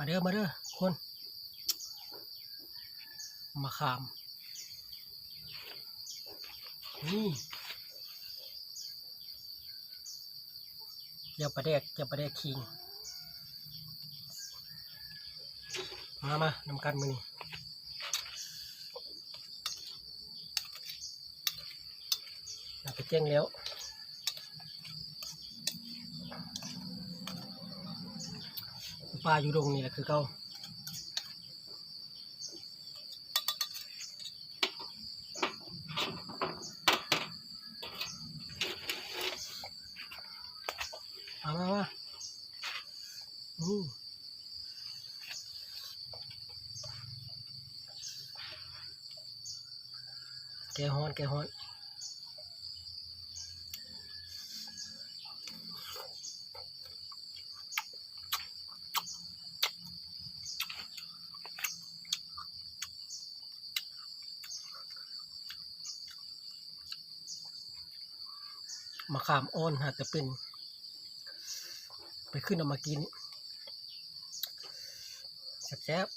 มาเด้อคนมาขามนี่เจียวปลาแดกคิงมานำกันมือนี่อยากไปแจ้งแล้วปลาอยู่ตรงนี้แหละคือเก่ามาแกฮ้อนมาขามอ้อนหาแต่เป็นไปขึ้นเอามากินแซ่บๆ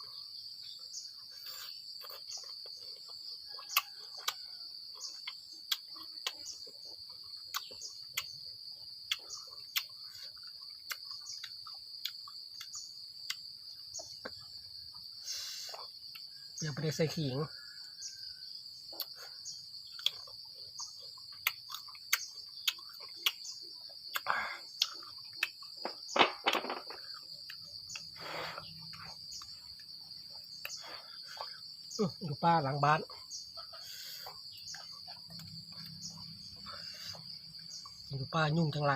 ยังไม่ได้ใส่ขิงดูป้าหลังบ้านดูป้ายุ่งจังไร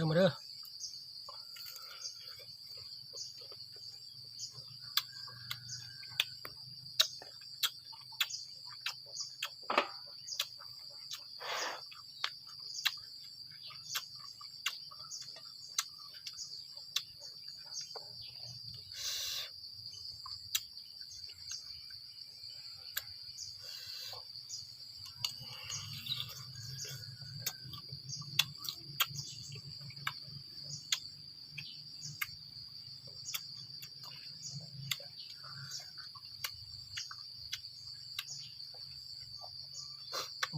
มาเด้อ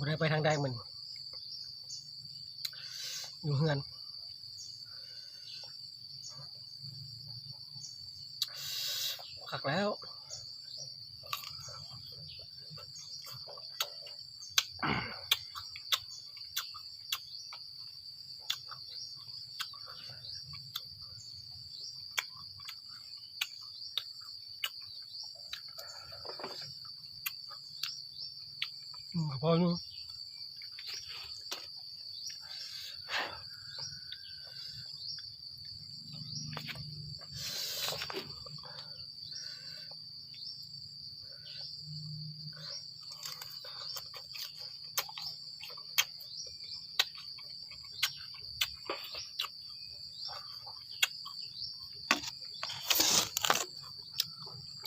บ่ได้ไปทางใดมันอยู่เฮือนขักแล้วพออยู่